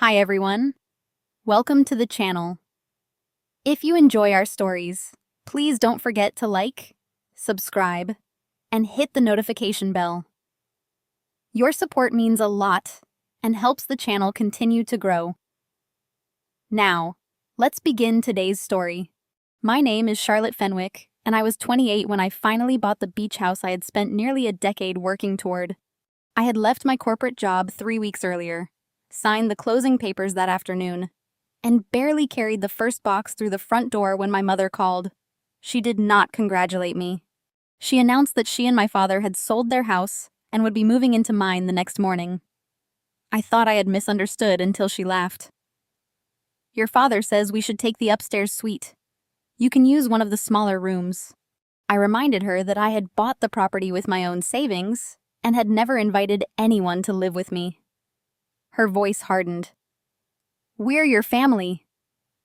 Hi everyone, welcome to the channel. If you enjoy our stories, please don't forget to like, subscribe, and hit the notification bell. Your support means a lot and helps the channel continue to grow. Now, let's begin today's story. My name is Charlotte Fenwick, and I was 28 when I finally bought the beach house I had spent nearly a decade working toward. I had left my corporate job 3 weeks earlier, signed the closing papers that afternoon, and barely carried the first box through the front door when my mother called. She did not congratulate me. She announced that she and my father had sold their house and would be moving into mine the next morning. I thought I had misunderstood until she laughed. "Your father says we should take the upstairs suite. You can use one of the smaller rooms." I reminded her that I had bought the property with my own savings and had never invited anyone to live with me. Her voice hardened. "We're your family.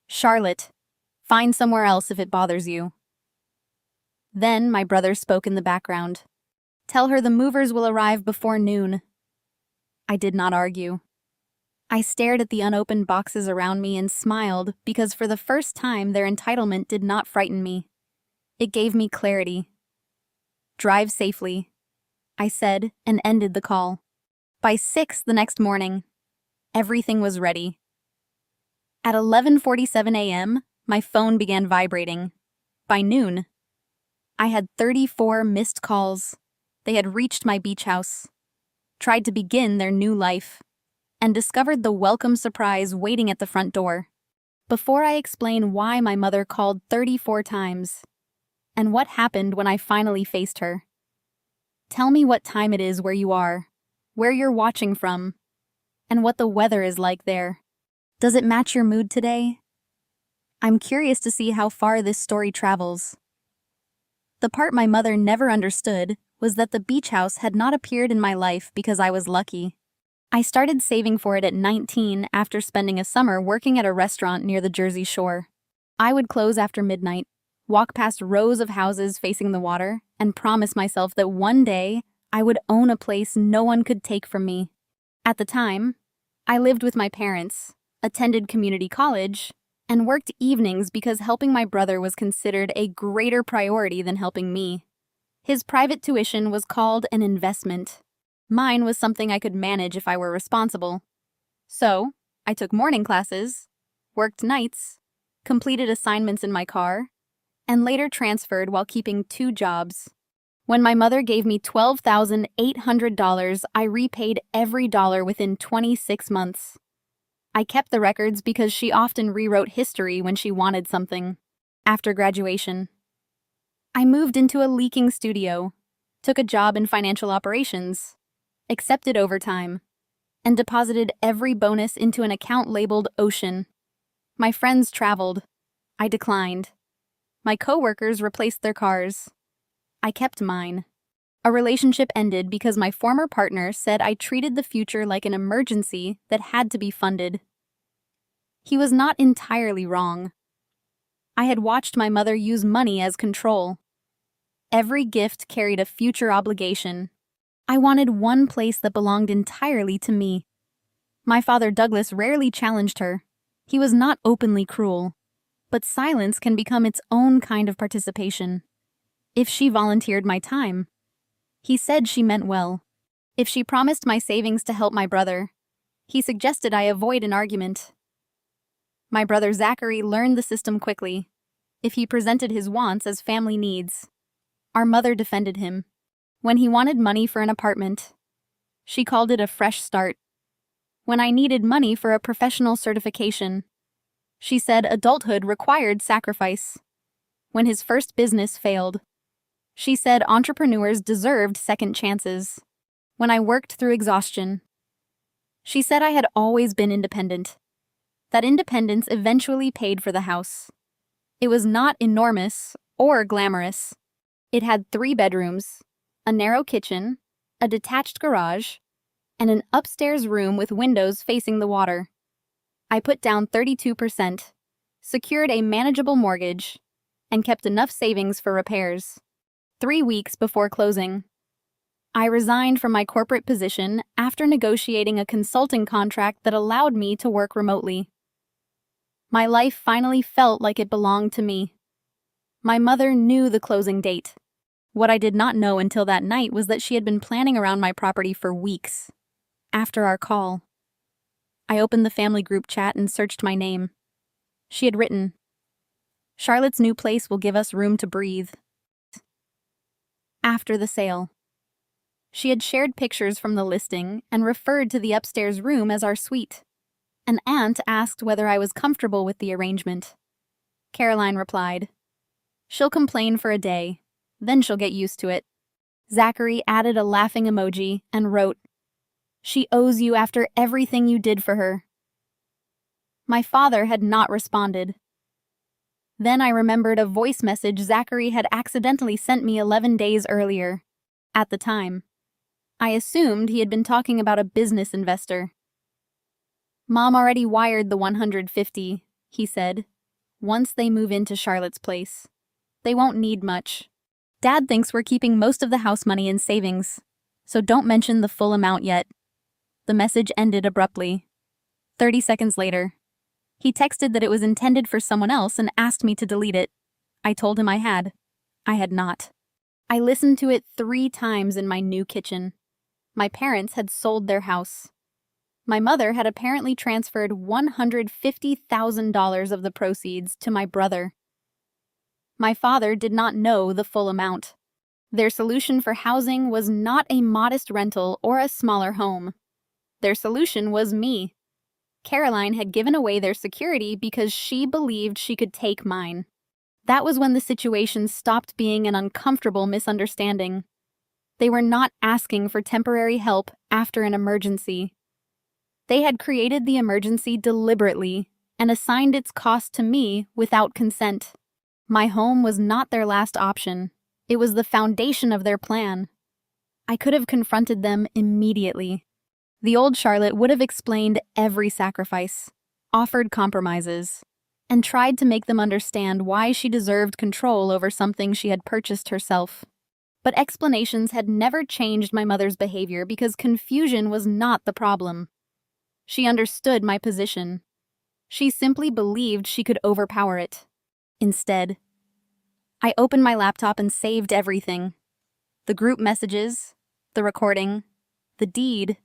Charlotte, find somewhere else if it bothers you." Then my brother spoke in the background. "Tell her the movers will arrive before noon." I did not argue. I stared at the unopened boxes around me and smiled because for the first time their entitlement did not frighten me. It gave me clarity. "Drive safely," I said and ended the call. By 6 the next morning, everything was ready. At 11:47 a.m., my phone began vibrating. By noon, I had 34 missed calls. They had reached my beach house, tried to begin their new life, and discovered the welcome surprise waiting at the front door. Before I explain why my mother called 34 times, and what happened when I finally faced her, tell me what time it is where you are, where you're watching from, and what the weather is like there. Does it match your mood today? I'm curious to see how far this story travels. The part my mother never understood was that the beach house had not appeared in my life because I was lucky. I started saving for it at 19 after spending a summer working at a restaurant near the Jersey Shore. I would close after midnight, walk past rows of houses facing the water, and promise myself that one day I would own a place no one could take from me. At the time, I lived with my parents, attended community college, and worked evenings because helping my brother was considered a greater priority than helping me. His private tuition was called an investment. Mine was something I could manage if I were responsible. So, I took morning classes, worked nights, completed assignments in my car, and later transferred while keeping 2 jobs. When my mother gave me $12,800, I repaid every dollar within 26 months. I kept the records because she often rewrote history when she wanted something. After graduation, I moved into a leaking studio, took a job in financial operations, accepted overtime, and deposited every bonus into an account labeled Ocean. My friends traveled. I declined. My coworkers replaced their cars. I kept mine. A relationship ended because my former partner said I treated the future like an emergency that had to be funded. He was not entirely wrong. I had watched my mother use money as control. Every gift carried a future obligation. I wanted one place that belonged entirely to me. My father Douglas rarely challenged her. He was not openly cruel, but silence can become its own kind of participation. If she volunteered my time, he said she meant well. If she promised my savings to help my brother, he suggested I avoid an argument. My brother Zachary learned the system quickly. If he presented his wants as family needs, our mother defended him. When he wanted money for an apartment, she called it a fresh start. When I needed money for a professional certification, she said adulthood required sacrifice. When his first business failed, she said entrepreneurs deserved second chances. When I worked through exhaustion, she said I had always been independent. That independence eventually paid for the house. It was not enormous or glamorous. It had 3 bedrooms, a narrow kitchen, a detached garage, and an upstairs room with windows facing the water. I put down 32%, secured a manageable mortgage, and kept enough savings for repairs. 3 weeks before closing, I resigned from my corporate position after negotiating a consulting contract that allowed me to work remotely. My life finally felt like it belonged to me. My mother knew the closing date. What I did not know until that night was that she had been planning around my property for weeks. After our call, I opened the family group chat and searched my name. She had written, "Charlotte's new place will give us room to breathe." After the sale, she had shared pictures from the listing and referred to the upstairs room as our suite. An aunt asked whether I was comfortable with the arrangement. Caroline replied, "She'll complain for a day, then she'll get used to it." Zachary added a laughing emoji and wrote, "She owes you after everything you did for her." My father had not responded. Then I remembered a voice message Zachary had accidentally sent me 11 days earlier. At the time, I assumed he had been talking about a business investor. "Mom already wired the 150, he said. "Once they move into Charlotte's place, they won't need much. Dad thinks we're keeping most of the house money in savings, so don't mention the full amount yet." The message ended abruptly. 30 seconds later, he texted that it was intended for someone else and asked me to delete it. I told him I had. I had not. I listened to it 3 times in my new kitchen. My parents had sold their house. My mother had apparently transferred $150,000 of the proceeds to my brother. My father did not know the full amount. Their solution for housing was not a modest rental or a smaller home. Their solution was me. Caroline had given away their security because she believed she could take mine. That was when the situation stopped being an uncomfortable misunderstanding. They were not asking for temporary help after an emergency. They had created the emergency deliberately and assigned its cost to me without consent. My home was not their last option. It was the foundation of their plan. I could have confronted them immediately. The old Charlotte would have explained every sacrifice, offered compromises, and tried to make them understand why she deserved control over something she had purchased herself. But explanations had never changed my mother's behavior because confusion was not the problem. She understood my position. She simply believed she could overpower it. Instead, I opened my laptop and saved everything. The group messages, the recording, the deed,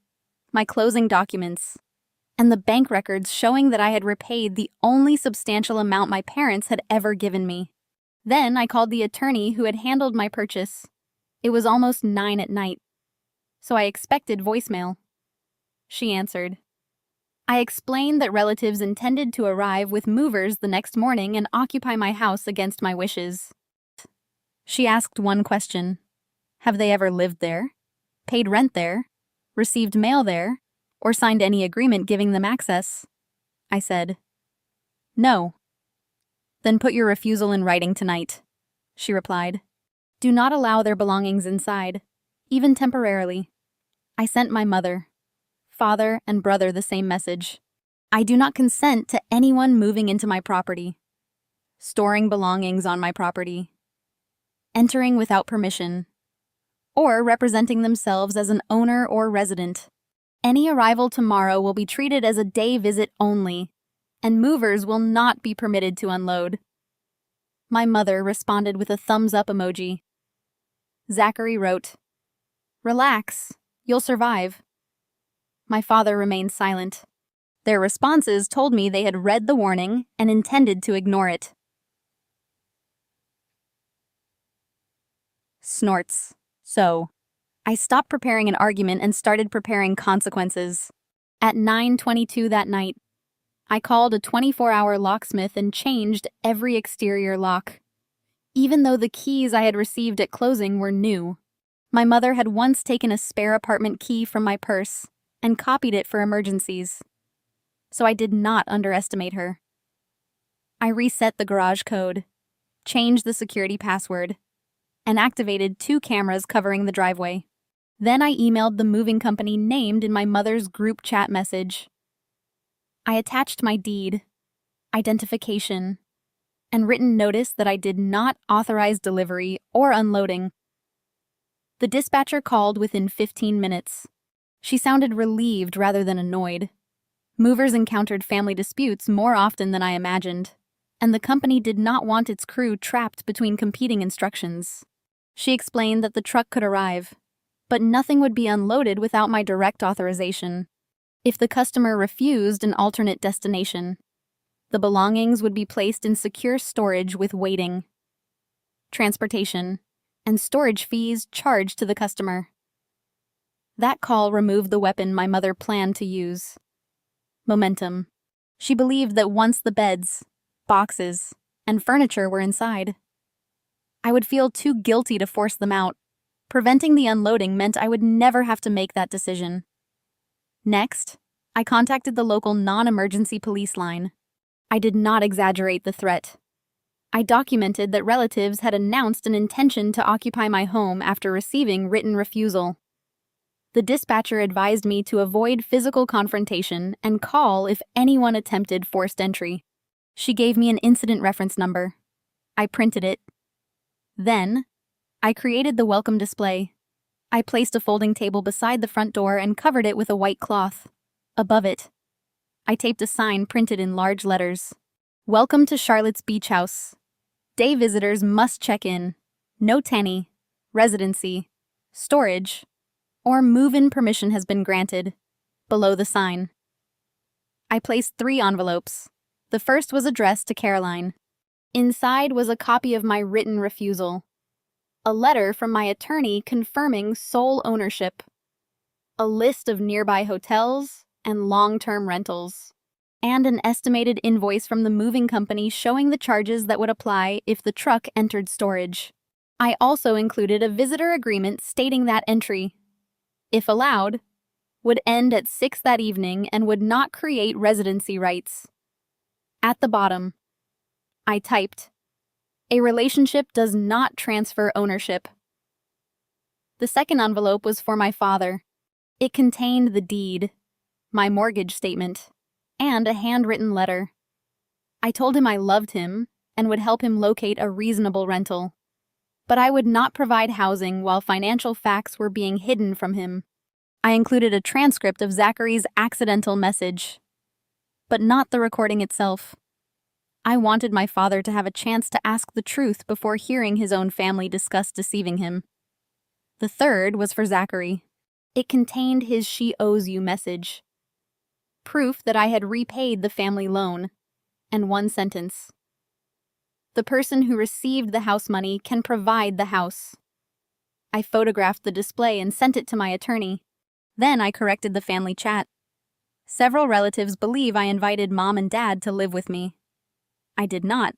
my closing documents, and the bank records showing that I had repaid the only substantial amount my parents had ever given me. Then I called the attorney who had handled my purchase. It was almost 9 at night, so I expected voicemail. She answered. I explained that relatives intended to arrive with movers the next morning and occupy my house against my wishes. She asked one question. Have they ever lived there, paid rent there, received mail there, or signed any agreement giving them access? I said, no. Then put your refusal in writing tonight, she replied. Do not allow their belongings inside, even temporarily. I sent my mother, father, and brother the same message. I do not consent to anyone moving into my property, storing belongings on my property, entering without permission, or representing themselves as an owner or resident. Any arrival tomorrow will be treated as a day visit only, and movers will not be permitted to unload. My mother responded with a thumbs-up emoji. Zachary wrote, Relax, you'll survive. My father remained silent. Their responses told me they had read the warning and intended to ignore it. Snorts. So, I stopped preparing an argument and started preparing consequences. At 9:22 that night, I called a 24-hour locksmith and changed every exterior lock. Even though the keys I had received at closing were new, my mother had once taken a spare apartment key from my purse and copied it for emergencies. So I did not underestimate her. I reset the garage code, changed the security password, and activated 2 cameras covering the driveway. Then I emailed the moving company named in my mother's group chat message. I attached my deed, identification, and written notice that I did not authorize delivery or unloading. The dispatcher called within 15 minutes. She sounded relieved rather than annoyed. Movers encountered family disputes more often than I imagined, and the company did not want its crew trapped between competing instructions. She explained that the truck could arrive, but nothing would be unloaded without my direct authorization. If the customer refused an alternate destination, the belongings would be placed in secure storage with waiting, transportation, and storage fees charged to the customer. That call removed the weapon my mother planned to use. Momentum. She believed that once the beds, boxes, and furniture were inside, I would feel too guilty to force them out. Preventing the unloading meant I would never have to make that decision. Next, I contacted the local non-emergency police line. I did not exaggerate the threat. I documented that relatives had announced an intention to occupy my home after receiving written refusal. The dispatcher advised me to avoid physical confrontation and call if anyone attempted forced entry. She gave me an incident reference number. I printed it. Then, I created the welcome display. I placed a folding table beside the front door and covered it with a white cloth. Above it, I taped a sign printed in large letters. Welcome to Charlotte's Beach House. Day visitors must check in. No tanny, residency, storage, or move-in permission has been granted. Below the sign, I placed 3 envelopes. The first was addressed to Caroline. Inside was a copy of my written refusal, a letter from my attorney confirming sole ownership, a list of nearby hotels and long-term rentals, and an estimated invoice from the moving company showing the charges that would apply if the truck entered storage. I also included a visitor agreement stating that entry, if allowed, would end at 6 that evening and would not create residency rights. At the bottom, I typed, "A relationship does not transfer ownership." The second envelope was for my father. It contained the deed, my mortgage statement, and a handwritten letter. I told him I loved him and would help him locate a reasonable rental, but I would not provide housing while financial facts were being hidden from him. I included a transcript of Zachary's accidental message, but not the recording itself. I wanted my father to have a chance to ask the truth before hearing his own family discuss deceiving him. The third was for Zachary. It contained his "she owes you" message, proof that I had repaid the family loan, and one sentence: "The person who received the house money can provide the house." I photographed the display and sent it to my attorney. Then I corrected the family chat. Several relatives believe I invited mom and dad to live with me. I did not.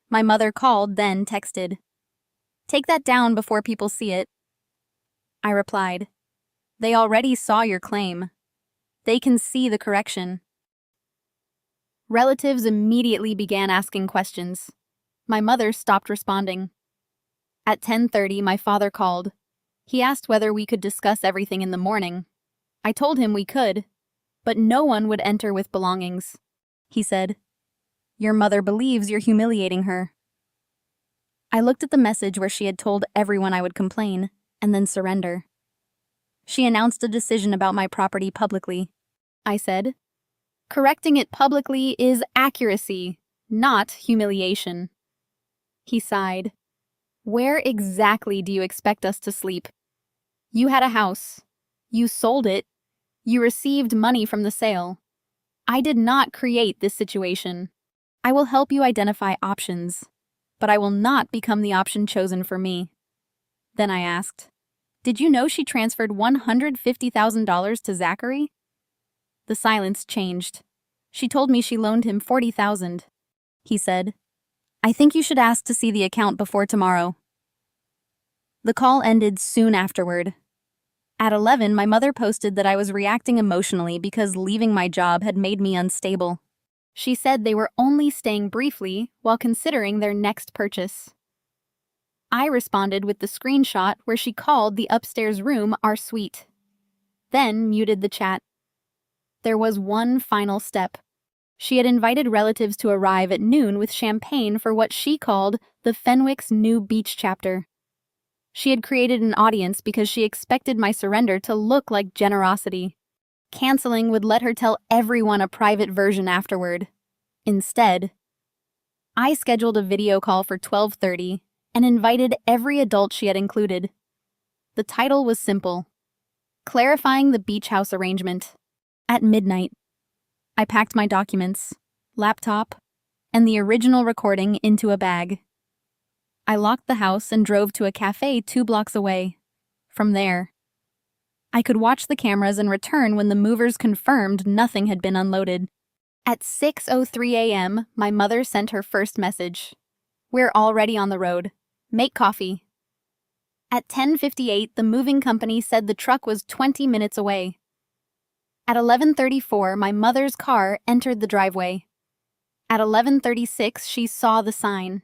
My mother called, then texted, "Take that down before people see it." I replied, "They already saw your claim. They can see the correction." Relatives immediately began asking questions. My mother stopped responding. At 10:30, my father called. He asked whether we could discuss everything in the morning. I told him we could, but no one would enter with belongings. He said, "Your mother believes you're humiliating her." I looked at the message where she had told everyone I would complain and then surrender. She announced a decision about my property publicly. I said, "Correcting it publicly is accuracy, not humiliation." He sighed. "Where exactly do you expect us to sleep? You had a house. You sold it. You received money from the sale. I did not create this situation. I will help you identify options, but I will not become the option chosen for me." Then I asked, "Did you know she transferred $150,000 to Zachary?" The silence changed. She told me she loaned him $40,000. He said, "I think you should ask to see the account before tomorrow." The call ended soon afterward. At 11, my mother posted that I was reacting emotionally because leaving my job had made me unstable. She said they were only staying briefly while considering their next purchase. I responded with the screenshot where she called the upstairs room our suite, then muted the chat. There was one final step. She had invited relatives to arrive at noon with champagne for what she called the Fenwick's new beach chapter. She had created an audience because she expected my surrender to look like generosity. Canceling would let her tell everyone a private version afterward. Instead, I scheduled a video call for 12:30 and invited every adult she had included. The title was simple: Clarifying the Beach House Arrangement. At midnight, I packed my documents, laptop, and the original recording into a bag. I locked the house and drove to a cafe 2 blocks away. From there, I could watch the cameras and return when the movers confirmed nothing had been unloaded. At 6:03 a.m., my mother sent her first message. We're already on the road. Make coffee. At 10:58, the moving company said the truck was 20 minutes away. At 11:34, my mother's car entered the driveway. At 11:36, she saw the sign.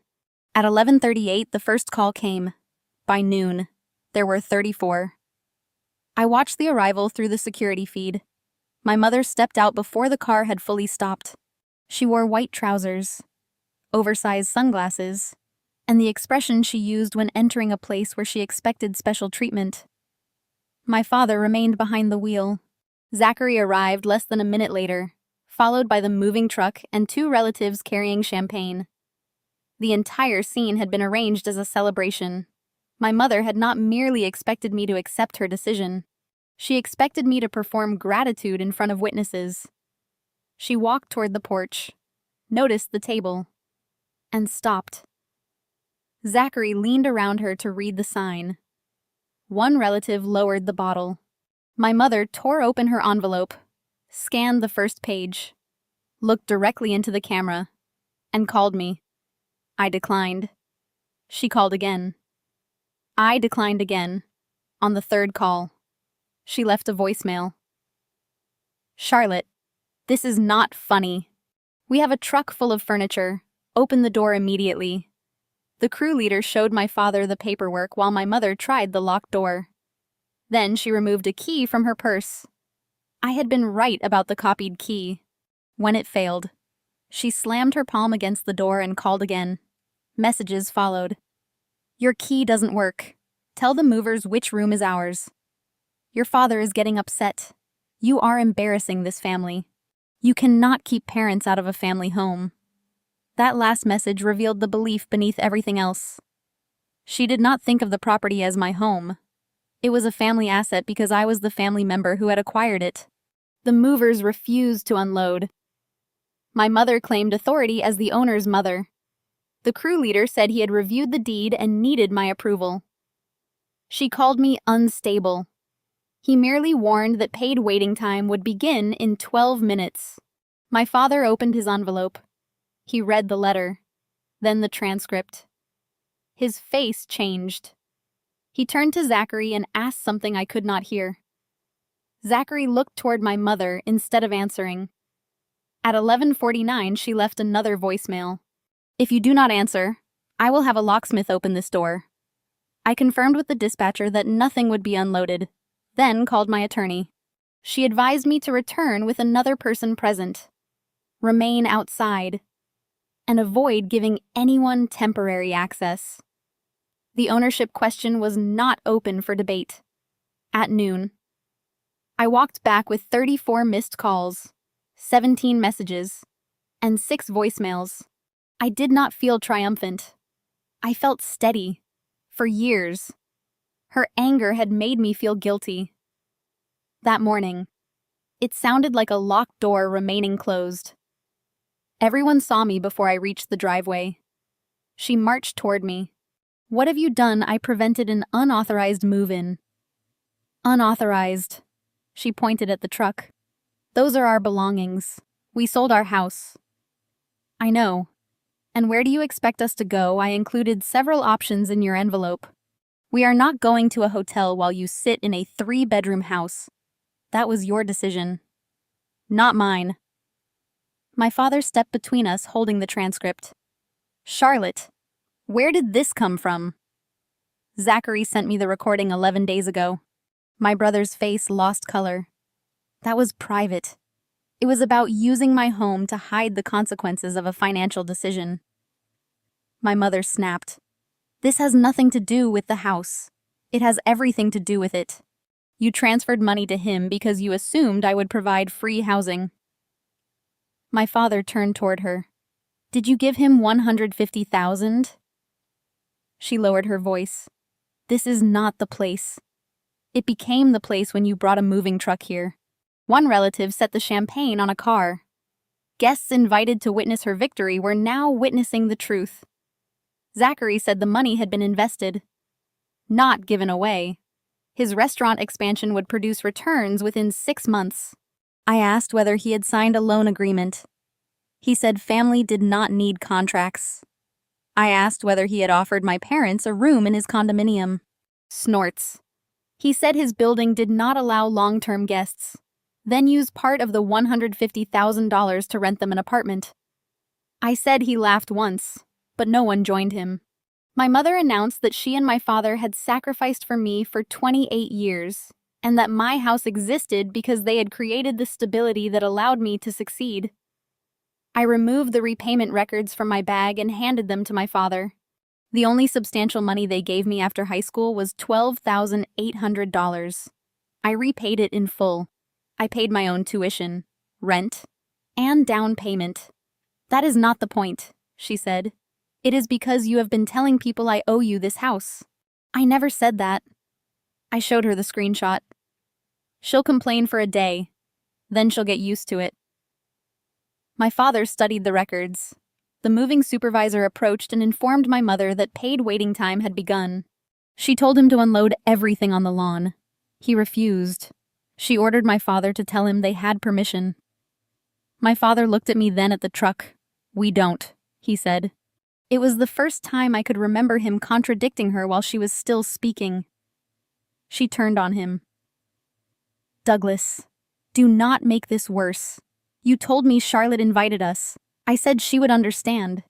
At 11:38, the first call came. By noon, there were 34. I watched the arrival through the security feed. My mother stepped out before the car had fully stopped. She wore white trousers, oversized sunglasses, and the expression she used when entering a place where she expected special treatment. My father remained behind the wheel. Zachary arrived less than a minute later, followed by the moving truck and 2 relatives carrying champagne. The entire scene had been arranged as a celebration. My mother had not merely expected me to accept her decision. She expected me to perform gratitude in front of witnesses. She walked toward the porch, noticed the table, and stopped. Zachary leaned around her to read the sign. One relative lowered the bottle. My mother tore open her envelope, scanned the first page, looked directly into the camera, and called me. I declined. She called again. I declined again. On the 3rd call, she left a voicemail. Charlotte, this is not funny. We have a truck full of furniture. Open the door immediately. The crew leader showed my father the paperwork while my mother tried the locked door. Then she removed a key from her purse. I had been right about the copied key. When it failed, she slammed her palm against the door and called again. Messages followed. Your key doesn't work. Tell the movers which room is ours. Your father is getting upset. You are embarrassing this family. You cannot keep parents out of a family home. That last message revealed the belief beneath everything else. She did not think of the property as my home. It was a family asset because I was the family member who had acquired it. The movers refused to unload. My mother claimed authority as the owner's mother. The crew leader said he had reviewed the deed and needed my approval. She called me unstable. He merely warned that paid waiting time would begin in 12 minutes. My father opened his envelope. He read the letter, then the transcript. His face changed. He turned to Zachary and asked something I could not hear. Zachary looked toward my mother instead of answering. At 11:49, she left another voicemail. If you do not answer, I will have a locksmith open this door. I confirmed with the dispatcher that nothing would be unloaded, then called my attorney. She advised me to return with another person present, remain outside, and avoid giving anyone temporary access. The ownership question was not open for debate. At noon, I walked back with 34 missed calls, 17 messages, and 6 voicemails. I did not feel triumphant. I felt steady. For years, her anger had made me feel guilty. That morning, it sounded like a locked door remaining closed. Everyone saw me before I reached the driveway. She marched toward me. What have you done? I prevented an unauthorized move-in. Unauthorized. She pointed at the truck. Those are our belongings. We sold our house. I know. And where do you expect us to go? I included several options in your envelope. We are not going to a hotel while you sit in a 3-bedroom house. That was your decision. Not mine. My father stepped between us, holding the transcript. Charlotte, where did this come from? Zachary sent me the recording 11 days ago. My brother's face lost color. That was private. It was about using my home to hide the consequences of a financial decision. My mother snapped. This has nothing to do with the house. It has everything to do with it. You transferred money to him because you assumed I would provide free housing. My father turned toward her. Did you give him $150,000? She lowered her voice. This is not the place. It became the place when you brought a moving truck here. One relative set the champagne on a car. Guests invited to witness her victory were now witnessing the truth. Zachary said the money had been invested, not given away. His restaurant expansion would produce returns within 6 months. I asked whether he had signed a loan agreement. He said family did not need contracts. I asked whether he had offered my parents a room in his condominium. Snorts. He said his building did not allow long-term guests, then used part of the $150,000 to rent them an apartment. I said he laughed once, but no one joined him. My mother announced that she and my father had sacrificed for me for 28 years, and that my house existed because they had created the stability that allowed me to succeed. I removed the repayment records from my bag and handed them to my father. The only substantial money they gave me after high school was $12,800. I repaid it in full. I paid my own tuition, rent, and down payment. That is not the point, she said. It is because you have been telling people I owe you this house. I never said that. I showed her the screenshot. She'll complain for a day, then she'll get used to it. My father studied the records. The moving supervisor approached and informed my mother that paid waiting time had begun. She told him to unload everything on the lawn. He refused. She ordered my father to tell him they had permission. My father looked at me then at the truck. We don't, he said. It was the first time I could remember him contradicting her while she was still speaking. She turned on him. Douglas, do not make this worse. You told me Charlotte invited us. I said she would understand.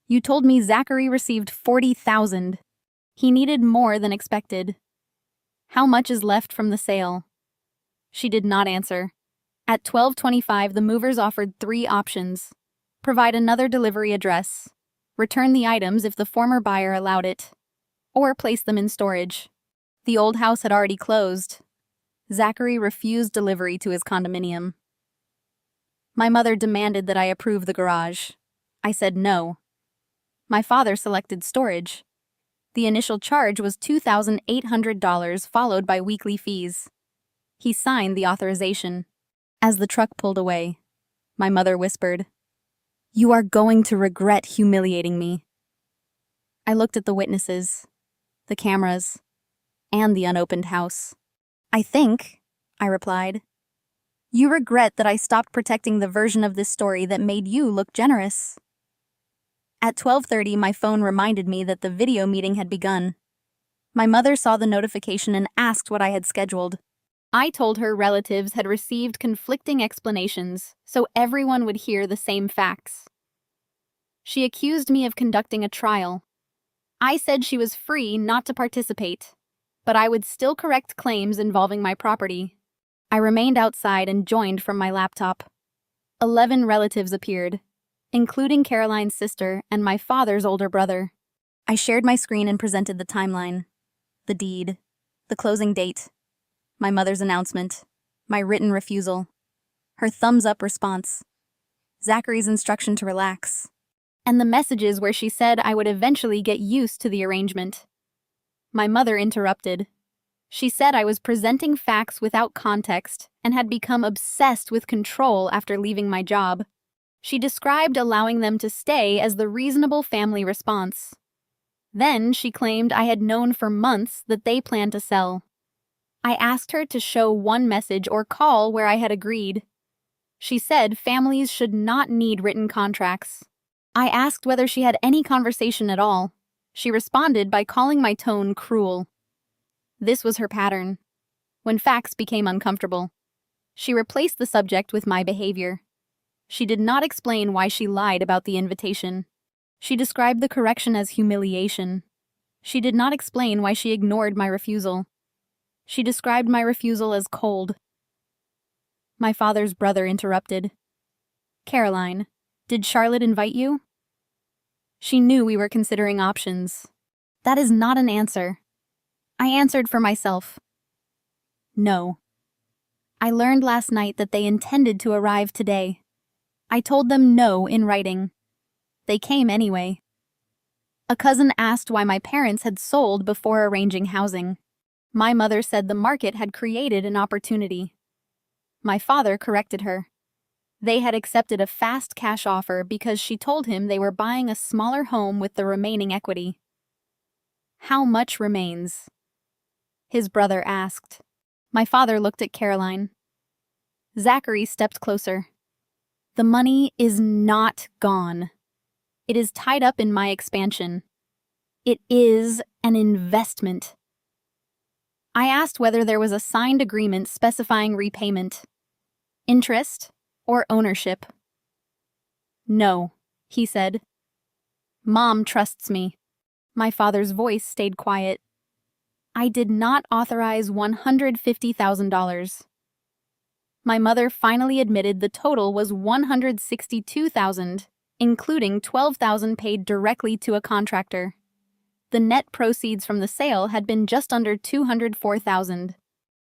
You told me Zachary received $40,000. He needed more than expected. How much is left from the sale? She did not answer. At 12:25, the movers offered 3 options. Provide another delivery address, return the items if the former buyer allowed it, or place them in storage. The old house had already closed. Zachary refused delivery to his condominium. My mother demanded that I approve the garage. I said no. My father selected storage. The initial charge was $2,800, followed by weekly fees. He signed the authorization. As the truck pulled away, my mother whispered, "You are going to regret humiliating me." I looked at the witnesses, the cameras, and the unopened house. I think, I replied, you regret that I stopped protecting the version of this story that made you look generous. At 12:30, my phone reminded me that the video meeting had begun. My mother saw the notification and asked what I had scheduled. I told her relatives had received conflicting explanations, so everyone would hear the same facts. She accused me of conducting a trial. I said she was free not to participate, but I would still correct claims involving my property. I remained outside and joined from my laptop. 11 relatives appeared, including Caroline's sister and my father's older brother. I shared my screen and presented the timeline, the deed, the closing date, my mother's announcement, my written refusal, her thumbs-up response, Zachary's instruction to relax, and the messages where she said I would eventually get used to the arrangement. My mother interrupted. She said I was presenting facts without context and had become obsessed with control after leaving my job. She described allowing them to stay as the reasonable family response. Then she claimed I had known for months that they planned to sell. I asked her to show one message or call where I had agreed. She said families should not need written contracts. I asked whether she had any conversation at all. She responded by calling my tone cruel. This was her pattern. When facts became uncomfortable, she replaced the subject with my behavior. She did not explain why she lied about the invitation. She described the correction as humiliation. She did not explain why she ignored my refusal. She described my refusal as cold. My father's brother interrupted. Caroline, did Charlotte invite you? She knew we were considering options. That is not an answer. I answered for myself. No. I learned last night that they intended to arrive today. I told them no in writing. They came anyway. A cousin asked why my parents had sold before arranging housing. My mother said the market had created an opportunity. My father corrected her. They had accepted a fast cash offer because she told him they were buying a smaller home with the remaining equity. How much remains? His brother asked. My father looked at Caroline. Zachary stepped closer. The money is not gone. It is tied up in my expansion. It is an investment. I asked whether there was a signed agreement specifying repayment, interest, or ownership. No, he said. Mom trusts me. My father's voice stayed quiet. I did not authorize $150,000. My mother finally admitted the total was $162,000, including $12,000 paid directly to a contractor. The net proceeds from the sale had been just under $204,000.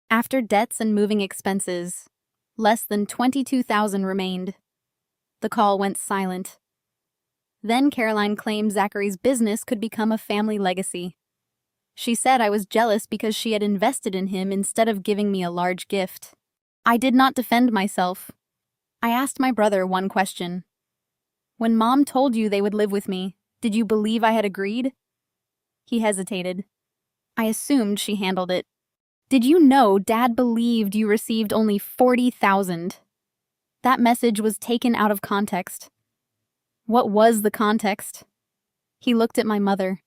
After debts and moving expenses, less than $22,000 remained. The call went silent. Then Caroline claimed Zachary's business could become a family legacy. She said I was jealous because she had invested in him instead of giving me a large gift. I did not defend myself. I asked my brother one question. When Mom told you they would live with me, did you believe I had agreed? He hesitated. I assumed she handled it. Did you know Dad believed you received only $40,000? That message was taken out of context. What was the context? He looked at my mother.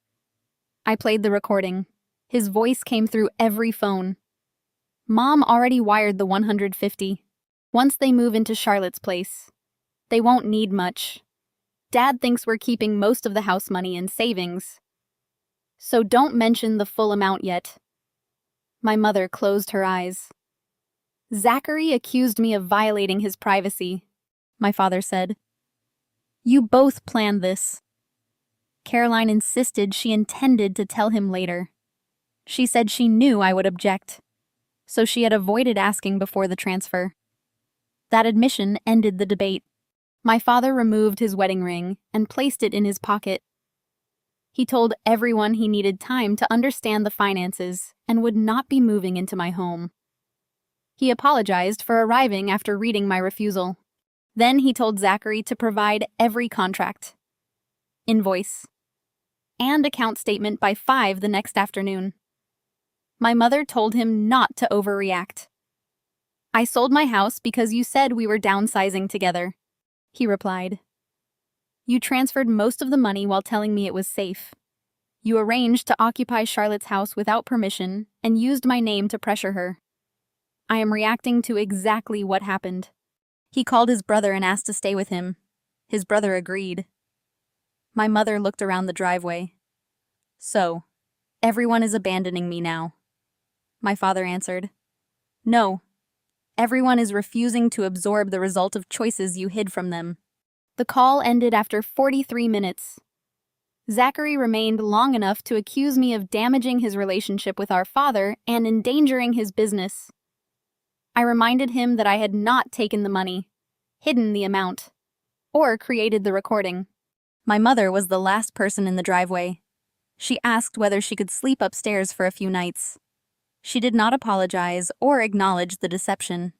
I played the recording. His voice came through every phone. Mom already wired the $150. Once they move into Charlotte's place, they won't need much. Dad thinks we're keeping most of the house money in savings. So don't mention the full amount yet. My mother closed her eyes. Zachary accused me of violating his privacy, my father said. You both planned this. Caroline insisted she intended to tell him later. She said she knew I would object, so she had avoided asking before the transfer. That admission ended the debate. My father removed his wedding ring and placed it in his pocket. He told everyone he needed time to understand the finances and would not be moving into my home. He apologized for arriving after reading my refusal. Then he told Zachary to provide every contract, invoice, and account statement by 5 the next afternoon. My mother told him not to overreact. I sold my house because you said we were downsizing together, he replied. You transferred most of the money while telling me it was safe. You arranged to occupy Charlotte's house without permission and used my name to pressure her. I am reacting to exactly what happened. He called his brother and asked to stay with him. His brother agreed. My mother looked around the driveway. So, everyone is abandoning me now. My father answered. No, everyone is refusing to absorb the result of choices you hid from them. The call ended after 43 minutes. Zachary remained long enough to accuse me of damaging his relationship with our father and endangering his business. I reminded him that I had not taken the money, hidden the amount, or created the recording. My mother was the last person in the driveway. She asked whether she could sleep upstairs for a few nights. She did not apologize or acknowledge the deception.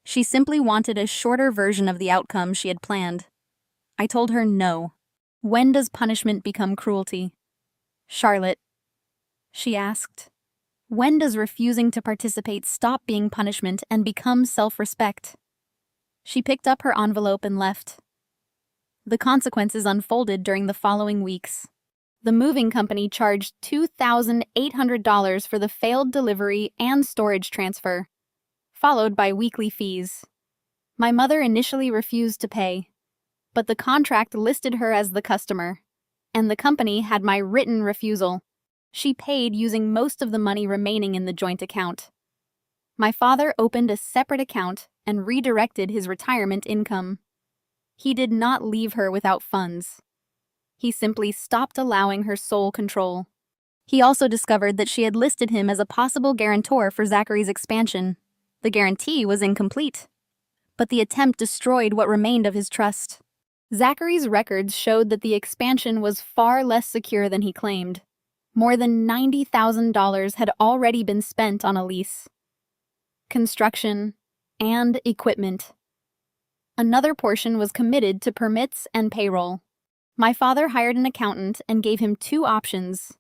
She simply wanted a shorter version of the outcome she had planned. I told her no. When does punishment become cruelty? Charlotte, she asked. When does refusing to participate stop being punishment and become self-respect? She picked up her envelope and left. The consequences unfolded during the following weeks. The moving company charged $2,800 for the failed delivery and storage transfer, followed by weekly fees. My mother initially refused to pay, but the contract listed her as the customer, and the company had my written refusal. She paid using most of the money remaining in the joint account. My father opened a separate account and redirected his retirement income. He did not leave her without funds. He simply stopped allowing her sole control. He also discovered that she had listed him as a possible guarantor for Zachary's expansion. The guarantee was incomplete, but the attempt destroyed what remained of his trust. Zachary's records showed that the expansion was far less secure than he claimed. More than $90,000 had already been spent on a lease, construction, and equipment. Another portion was committed to permits and payroll. My father hired an accountant and gave him two options: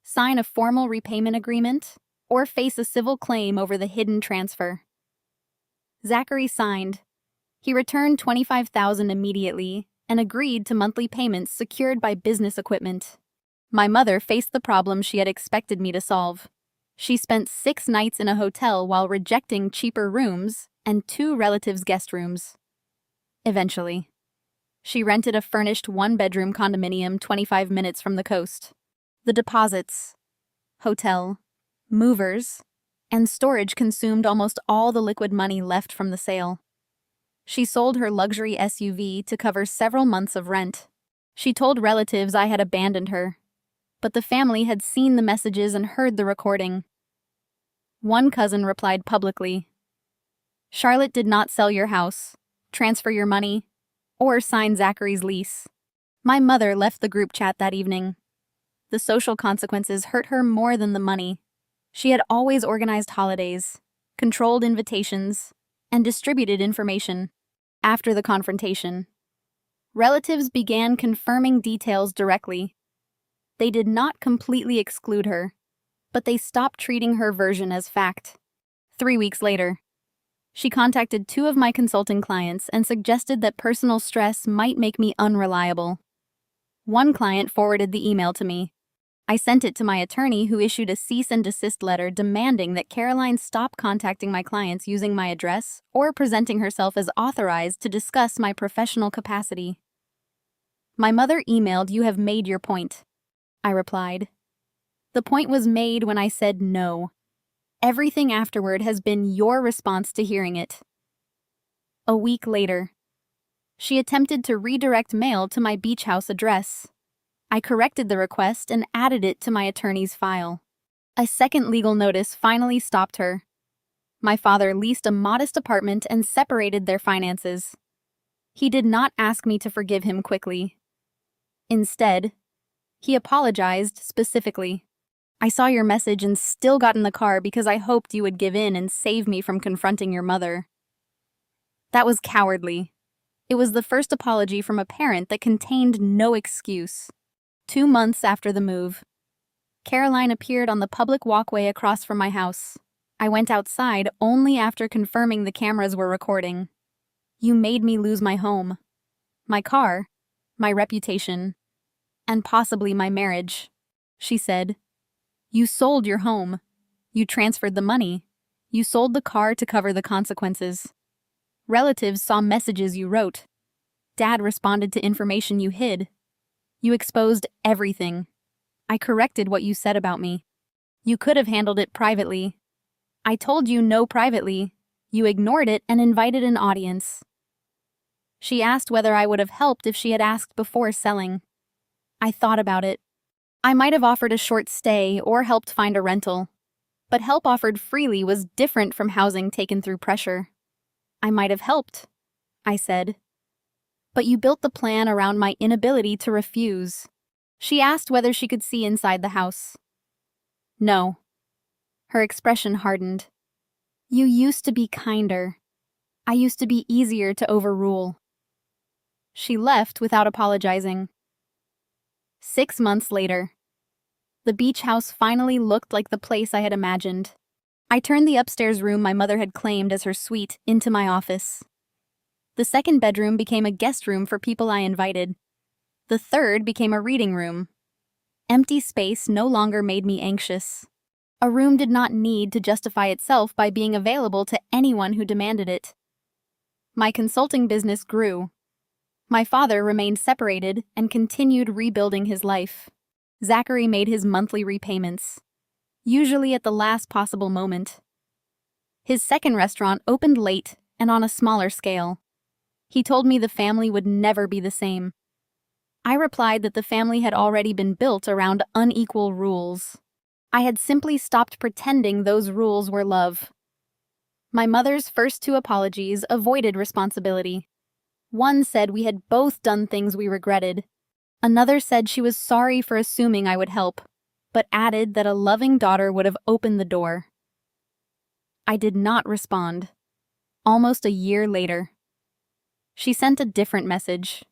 sign a formal repayment agreement or face a civil claim over the hidden transfer. Zachary signed. He returned $25,000 immediately and agreed to monthly payments secured by business equipment. My mother faced the problem she had expected me to solve. She spent 6 nights in a hotel while rejecting cheaper rooms and 2 relatives' guest rooms. Eventually, she rented a furnished 1-bedroom condominium 25 minutes from the coast. The deposits, hotel, movers, and storage consumed almost all the liquid money left from the sale. She sold her luxury SUV to cover several months of rent. She told relatives I had abandoned her, but the family had seen the messages and heard the recording. One cousin replied publicly, "Charlotte did not sell your house, transfer your money, or sign Zachary's lease." My mother left the group chat that evening. The social consequences hurt her more than the money. She had always organized holidays, controlled invitations, and distributed information. After the confrontation, relatives began confirming details directly. They did not completely exclude her, but they stopped treating her version as fact. 3 weeks later, she contacted 2 of my consulting clients and suggested that personal stress might make me unreliable. One client forwarded the email to me. I sent it to my attorney, who issued a cease and desist letter demanding that Caroline stop contacting my clients using my address or presenting herself as authorized to discuss my professional capacity. My mother emailed, "You have made your point." I replied. The point was made when I said no. Everything afterward has been your response to hearing it. A week later, she attempted to redirect mail to my beach house address. I corrected the request and added it to my attorney's file. A second legal notice finally stopped her. My father leased a modest apartment and separated their finances. He did not ask me to forgive him quickly. Instead, he apologized specifically. "I saw your message and still got in the car because I hoped you would give in and save me from confronting your mother." That was cowardly. It was the first apology from a parent that contained no excuse. 2 months after the move, Caroline appeared on the public walkway across from my house. I went outside only after confirming the cameras were recording. "You made me lose my home, my car, my reputation, and possibly my marriage," she said. "You sold your home. You transferred the money. You sold the car to cover the consequences. Relatives saw messages you wrote. Dad responded to information you hid. You exposed everything. I corrected what you said about me. You could have handled it privately. I told you no privately. You ignored it and invited an audience." She asked whether I would have helped if she had asked before selling. I thought about it. I might have offered a short stay or helped find a rental, but help offered freely was different from housing taken through pressure. "I might have helped," I said. "But you built the plan around my inability to refuse." She asked whether she could see inside the house. "No." Her expression hardened. "You used to be kinder. I used to be easier to overrule." She left without apologizing. 6 months later, the beach house finally looked like the place I had imagined. I turned the upstairs room my mother had claimed as her suite into my office. The second bedroom became a guest room for people I invited. The third became a reading room. Empty space no longer made me anxious. A room did not need to justify itself by being available to anyone who demanded it. My consulting business grew. My father remained separated and continued rebuilding his life. Zachary made his monthly repayments, usually at the last possible moment. His second restaurant opened late and on a smaller scale. He told me the family would never be the same. I replied that the family had already been built around unequal rules. I had simply stopped pretending those rules were love. My mother's first two apologies avoided responsibility. One said we had both done things we regretted. Another said she was sorry for assuming I would help, but added that a loving daughter would have opened the door. I did not respond. Almost a year later, she sent a different message.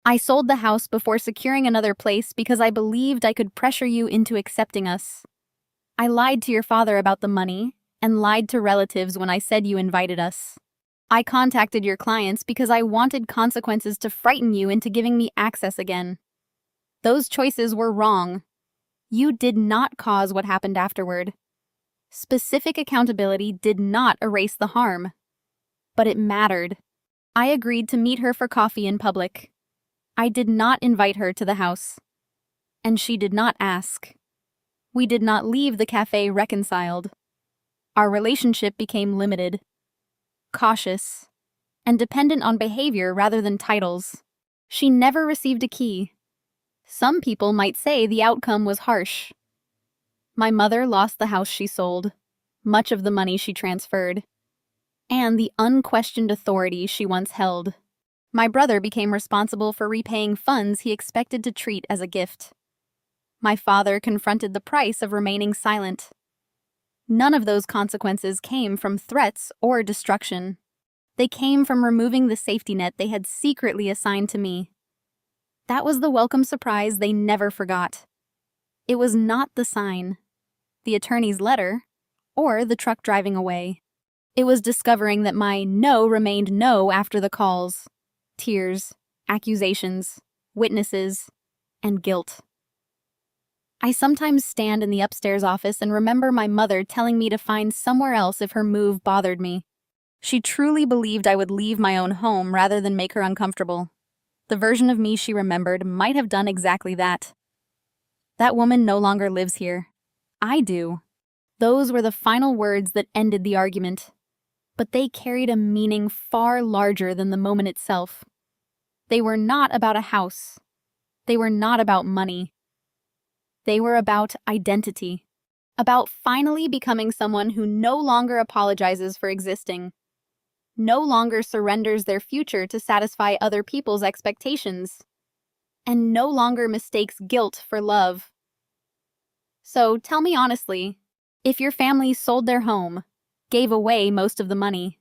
I sold the house before securing another place because I believed I could pressure you into accepting us. I lied to your father about the money and lied to relatives when I said you invited us. I contacted your clients because I wanted consequences to frighten you into giving me access again. Those choices were wrong. You did not cause what happened afterward. Specific accountability did not erase the harm. But it mattered. I agreed to meet her for coffee in public. I did not invite her to the house. And she did not ask. We did not leave the cafe reconciled. Our relationship became limited, cautious, and dependent on behavior rather than titles. She never received a key. Some people might say the outcome was harsh. My mother lost the house she sold, much of the money she transferred, and the unquestioned authority she once held. My brother became responsible for repaying funds he expected to treat as a gift. My father confronted the price of remaining silent. None of those consequences came from threats or destruction. They came from removing the safety net they had secretly assigned to me. That was the welcome surprise they never forgot. It was not the sign, the attorney's letter, or the truck driving away. It was discovering that my no remained no after the calls, tears, accusations, witnesses, and guilt. I sometimes stand in the upstairs office and remember my mother telling me to find somewhere else if her move bothered me. She truly believed I would leave my own home rather than make her uncomfortable. The version of me she remembered might have done exactly that. That woman no longer lives here. I do. Those were the final words that ended the argument. But they carried a meaning far larger than the moment itself. They were not about a house. They were not about money. They were about identity. About finally becoming someone who no longer apologizes for existing. No longer surrenders their future to satisfy other people's expectations. And no longer mistakes guilt for love. So tell me honestly, if your family sold their home, gave away most of the money,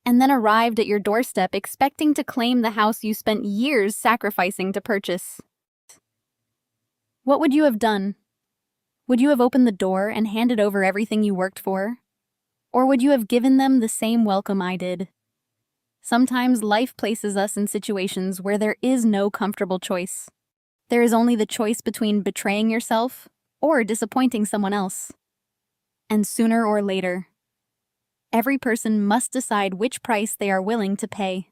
and then arrived at your doorstep expecting to claim the house you spent years sacrificing to purchase, what would you have done? Would you have opened the door and handed over everything you worked for? Or would you have given them the same welcome I did? Sometimes life places us in situations where there is no comfortable choice. There is only the choice between betraying yourself or disappointing someone else. And sooner or later, every person must decide which price they are willing to pay.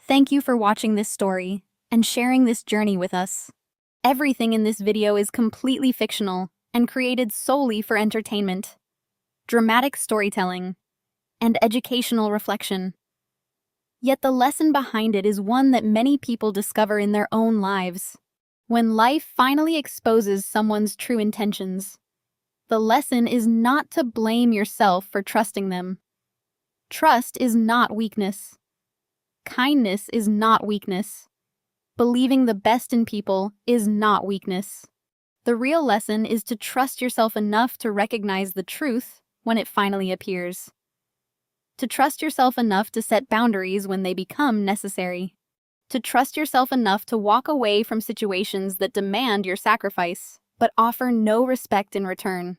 Thank you for watching this story and sharing this journey with us. Everything in this video is completely fictional and created solely for entertainment, dramatic storytelling, and educational reflection. Yet the lesson behind it is one that many people discover in their own lives. When life finally exposes someone's true intentions, the lesson is not to blame yourself for trusting them. Trust is not weakness. Kindness is not weakness. Believing the best in people is not weakness. The real lesson is to trust yourself enough to recognize the truth when it finally appears. To trust yourself enough to set boundaries when they become necessary. To trust yourself enough to walk away from situations that demand your sacrifice, but offer no respect in return.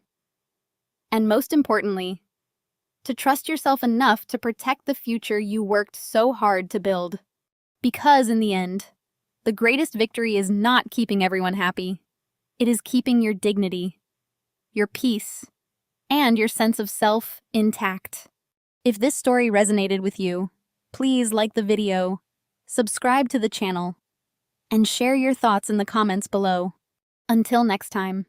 And most importantly, to trust yourself enough to protect the future you worked so hard to build. Because in the end, the greatest victory is not keeping everyone happy. It is keeping your dignity, your peace, and your sense of self intact. If this story resonated with you, please like the video, subscribe to the channel, and share your thoughts in the comments below. Until next time.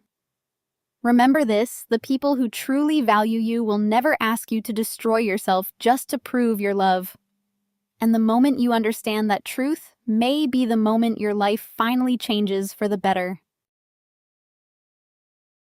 Remember this, the people who truly value you will never ask you to destroy yourself just to prove your love. And the moment you understand that truth, may be the moment your life finally changes for the better.